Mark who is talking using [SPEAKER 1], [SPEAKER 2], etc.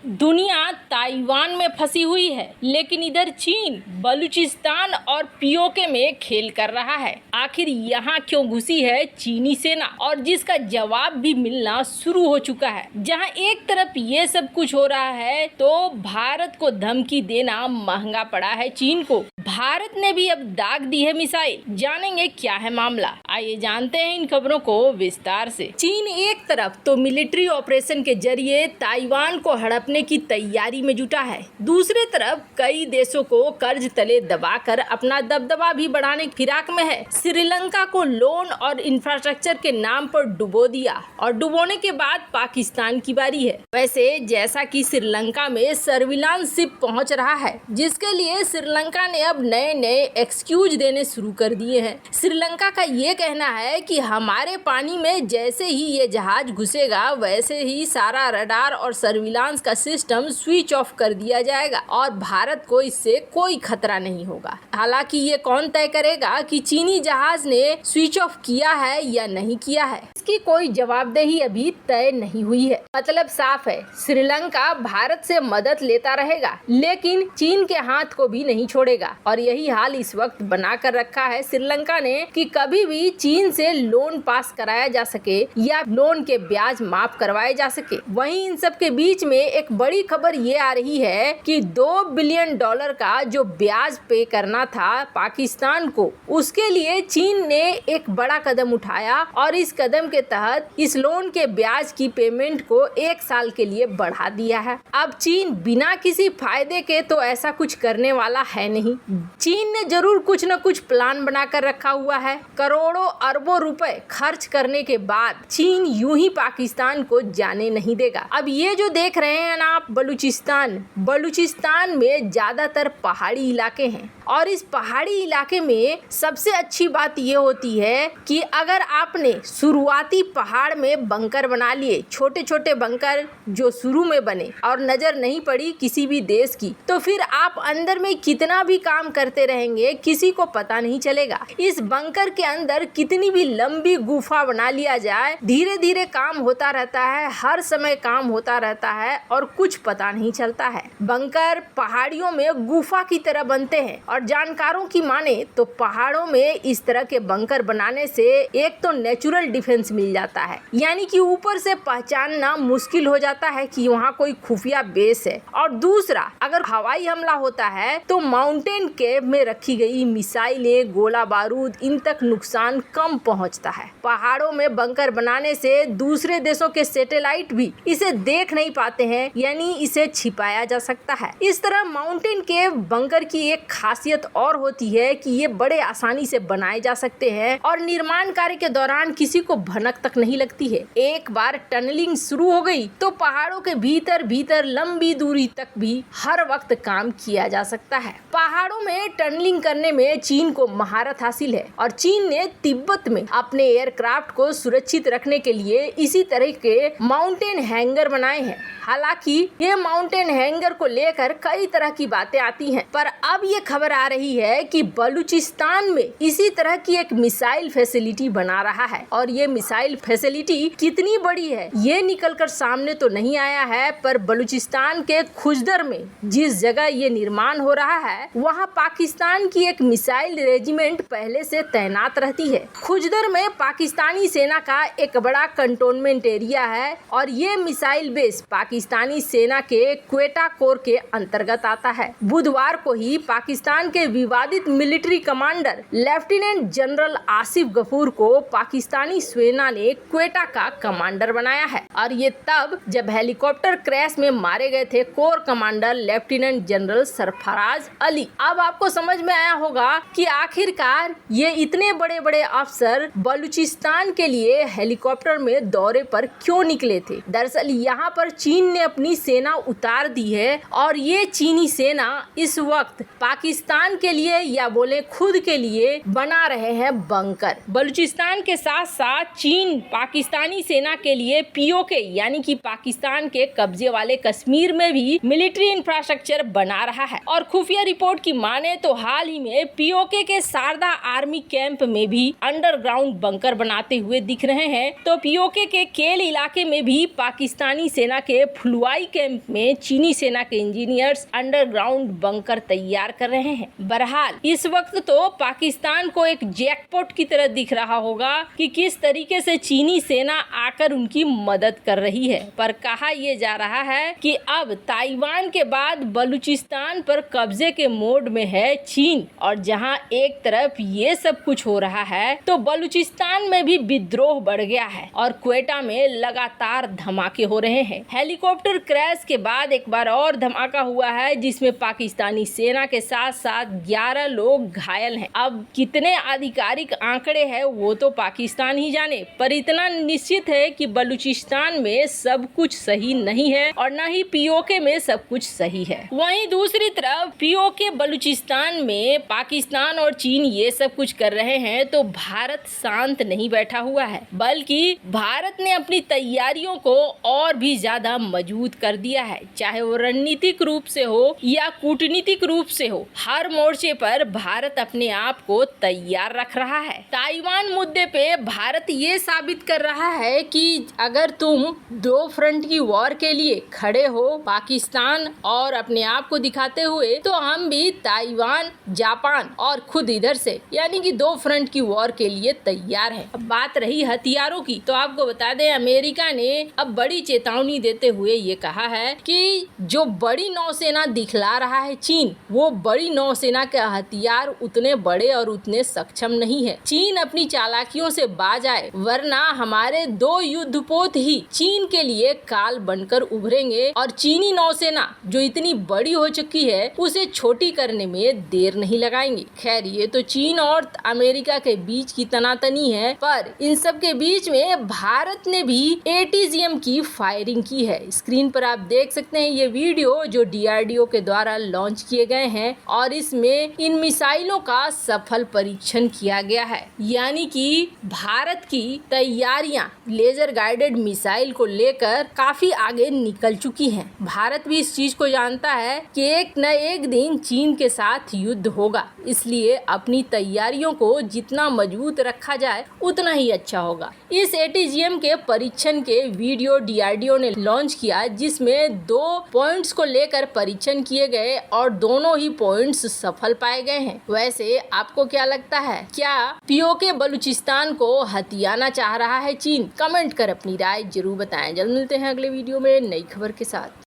[SPEAKER 1] दुनिया ताइवान में फंसी हुई है, लेकिन इधर चीन बलूचिस्तान और पीओके में खेल कर रहा है। आखिर यहाँ क्यों घुसी है चीनी सेना, और जिसका जवाब भी मिलना शुरू हो चुका है। जहाँ एक तरफ ये सब कुछ हो रहा है, तो भारत को धमकी देना महंगा पड़ा है चीन को। भारत ने भी अब दाग दी है मिसाइल। जानेंगे क्या है मामला, आइए जानते हैं इन खबरों को विस्तार से। चीन एक तरफ तो मिलिट्री ऑपरेशन के जरिए ताइवान को हड़पने की तैयारी में जुटा है, दूसरे तरफ कई देशों को कर्ज तले दबाकर अपना दबदबा भी बढ़ाने की फिराक में है। श्रीलंका को लोन और इंफ्रास्ट्रक्चर के नाम पर डुबो दिया, और डुबोने के बाद पाकिस्तान की बारी है। वैसे जैसा कि श्रीलंका में सर्विलांस शिप पहुंच रहा है, जिसके लिए श्रीलंका ने अब नए नए एक्सक्यूज देने शुरू कर दिए हैं। श्रीलंका का ये कहना है कि हमारे पानी में जैसे ही ये जहाज घुसेगा, वैसे ही सारा रडार और सर्विलांस का सिस्टम स्विच ऑफ कर दिया जाएगा और भारत को इससे कोई खतरा नहीं होगा। हालांकि ये कौन तय करेगा कि चीनी जहाज ने स्विच ऑफ किया है या नहीं किया है, इसकी कोई जवाबदेही अभी तय नहीं हुई है। मतलब साफ है, श्रीलंका भारत से मदद लेता रहेगा, लेकिन चीन के हाथ को भी नहीं छोड़ेगा। और यही हाल इस वक्त बना कर रखा है श्रीलंका ने कि कभी भी चीन से लोन पास कराया जा सके या लोन के ब्याज माफ करवाए जा सके। वहीं इन सब के बीच में एक बड़ी खबर ये आ रही है कि $2 बिलियन का जो ब्याज पे करना था पाकिस्तान को, उसके लिए चीन ने एक बड़ा कदम उठाया और इस कदम के तहत इस लोन के ब्याज की पेमेंट को 1 साल के लिए बढ़ा दिया है। अब चीन बिना किसी फायदे के तो ऐसा कुछ करने वाला है नहीं। चीन ने जरूर कुछ न कुछ प्लान बनाकर रखा हुआ है। करोड़ों अरबों रुपए खर्च करने के बाद चीन यूं ही पाकिस्तान को जाने नहीं देगा। अब ये जो देख रहे हैं ना आप, बलूचिस्तान में ज्यादातर पहाड़ी इलाके हैं, और इस पहाड़ी इलाके में सबसे अच्छी बात ये होती है कि अगर आपने शुरुआती पहाड़ में बंकर बना लिए, छोटे छोटे बंकर जो शुरू में बने और नजर नहीं पड़ी किसी भी देश की, तो फिर आप अंदर में कितना भी काम करते रहेंगे किसी को पता नहीं चलेगा। इस बंकर के अंदर कितनी भी लंबी गुफा बना लिया जाए, धीरे धीरे काम होता रहता है, हर समय काम होता रहता है और कुछ पता नहीं चलता है। बंकर पहाड़ियों में गुफा की तरह बनते हैं, और जानकारों की माने तो पहाड़ों में इस तरह के बंकर बनाने से एक तो नेचुरल डिफेंस मिल जाता है, यानी कि ऊपर से पहचानना मुश्किल हो जाता है कि वहाँ कोई खुफिया बेस है, और दूसरा अगर हवाई हमला होता है तो माउंटेन केव में रखी गई मिसाइलें, गोला बारूद, इन तक नुकसान कम पहुंचता है। पहाड़ों में बंकर बनाने से दूसरे देशों के सैटेलाइट भी इसे देख नहीं पाते हैं, यानी इसे छिपाया जा सकता है। इस तरह माउंटेन केव बंकर की एक खासियत और होती है कि ये बड़े आसानी से बनाए जा सकते हैं और निर्माण कार्य के दौरान किसी को भनक तक नहीं लगती है। एक बार टनलिंग शुरू हो गई तो पहाड़ों के भीतर भीतर लंबी दूरी तक भी हर वक्त काम किया जा सकता है। पहाड़ों में टनलिंग करने में चीन को महारत हासिल है, और चीन ने तिब्बत में अपने एयरक्राफ्ट को सुरक्षित रखने के लिए इसी तरह के माउंटेन हैंगर बनाए हैं। हालांकि ये माउंटेन हैंगर को लेकर कई तरह की बातें आती हैं, पर अब ये खबर आ रही है कि बलूचिस्तान में इसी तरह की एक मिसाइल फैसिलिटी बना रहा है, और ये मिसाइल फैसिलिटी कितनी बड़ी है ये निकलकर सामने तो नहीं आया है, पर बलूचिस्तान के खुजदर में जिस जगह ये निर्माण हो रहा है, वहाँ पाकिस्तान की एक मिसाइल रेजिमेंट पहले से तैनात रहती है। खुजदर में पाकिस्तानी सेना का एक बड़ा कंटोनमेंट एरिया है, और ये मिसाइल बेस पाकिस्तानी सेना के क्वेटा कोर के अंतर्गत आता है। बुधवार को ही पाकिस्तान के विवादित military commander lieutenant general Asif Ghafoor को पाकिस्तानी सेना ने क्वेटा का कमांडर बनाया है, और ये तब जब हेलीकॉप्टर क्रैश में मारे गए थे core commander lieutenant general Sarfaraz Ali. अब आपको समझ में आया होगा कि आखिरकार ये इतने बड़े बड़े अफसर बलूचिस्तान के लिए हेलीकॉप्टर में दौरे पर क्यों निकले थे। दरअसल यहाँ पर चीन ने अपनी सेना उतार दी है, और ये चीनी सेना इस वक्त पाकिस्तान पाकिस्तान के लिए या बोले खुद के लिए बना रहे हैं बंकर। बलूचिस्तान के साथ साथ चीन पाकिस्तानी सेना के लिए पीओके यानी कि पाकिस्तान के कब्जे वाले कश्मीर में भी मिलिट्री इंफ्रास्ट्रक्चर बना रहा है। और खुफिया रिपोर्ट की माने तो हाल ही में पीओके के शारदा आर्मी कैंप में भी अंडरग्राउंड बंकर बनाते हुए दिख रहे हैं। तो पीओके के केल इलाके में भी पाकिस्तानी सेना के फुलवाई कैंप में चीनी सेना के इंजीनियर्स अंडरग्राउंड बंकर तैयार कर रहे हैं। बहरहाल इस वक्त तो पाकिस्तान को एक जैकपॉट की तरह दिख रहा होगा कि किस तरीके से चीनी सेना आकर उनकी मदद कर रही है। पर कहा यह जा रहा है कि अब ताइवान के बाद बलूचिस्तान पर कब्जे के मोड में है चीन, और जहां एक तरफ ये सब कुछ हो रहा है तो बलूचिस्तान में भी विद्रोह बढ़ गया है और क्वेटा में लगातार धमाके हो रहे हैं। हेलीकॉप्टर क्रैश के बाद एक बार और धमाका हुआ है जिसमें पाकिस्तानी सेना के साथ साथ 11 लोग घायल हैं। अब कितने आधिकारिक आंकड़े हैं वो तो पाकिस्तान ही जाने, पर इतना निश्चित है कि बलूचिस्तान में सब कुछ सही नहीं है और न ही पीओके में सब कुछ सही है। वहीं दूसरी तरफ पीओके बलूचिस्तान में पाकिस्तान और चीन ये सब कुछ कर रहे हैं तो भारत शांत नहीं बैठा हुआ है, बल्कि भारत ने अपनी तैयारियों को और भी ज्यादा मजबूत कर दिया है। चाहे वो रणनीतिक रूप से हो या कूटनीतिक रूप से हो, हर मोर्चे पर भारत अपने आप को तैयार रख रहा है। ताइवान मुद्दे पे भारत ये साबित कर रहा है कि अगर तुम दो फ्रंट की वॉर के लिए खड़े हो पाकिस्तान और अपने आप को दिखाते हुए, तो हम भी ताइवान, जापान और खुद इधर से यानी कि दो फ्रंट की वॉर के लिए तैयार है। अब बात रही हथियारों की, तो आपको बता दें अमेरिका ने अब बड़ी चेतावनी देते हुए ये कहा है कि जो बड़ी नौसेना दिखला रहा है चीन, वो बड़ी नौसेना के हथियार उतने बड़े और उतने सक्षम नहीं है। चीन अपनी चालाकियों से बाज आए, वरना हमारे दो युद्धपोत ही चीन के लिए काल बनकर उभरेंगे और चीनी नौसेना जो इतनी बड़ी हो चुकी है उसे छोटी करने में देर नहीं लगाएंगे। खैर ये तो चीन और अमेरिका के बीच की तनातनी है, पर इन सब के बीच में भारत ने भी एटीजीएम की फायरिंग की है। स्क्रीन पर आप देख सकते हैं ये वीडियो जो डीआरडीओ के द्वारा लॉन्च किए गए हैं और इसमें इन मिसाइलों का सफल परीक्षण किया गया है। यानी कि भारत की तैयारियां लेजर गाइडेड मिसाइल को लेकर काफी आगे निकल चुकी हैं। भारत भी इस चीज को जानता है कि एक न एक दिन चीन के साथ युद्ध होगा, इसलिए अपनी तैयारियों को जितना मजबूत रखा जाए उतना ही अच्छा होगा। इस एटीजीएम के परीक्षण के वीडियो डीआरडीओ ने लॉन्च किया, जिसमें 2 पॉइंट्स को लेकर परीक्षण किए गए और दोनों ही पॉइंट्स सफल पाए गए हैं। वैसे आपको क्या लगता है, क्या पीओके बलूचिस्तान को हथियाना चाह रहा है चीन? कमेंट कर अपनी राय जरूर बताएं। जल्द मिलते हैं अगले वीडियो में नई खबर के साथ।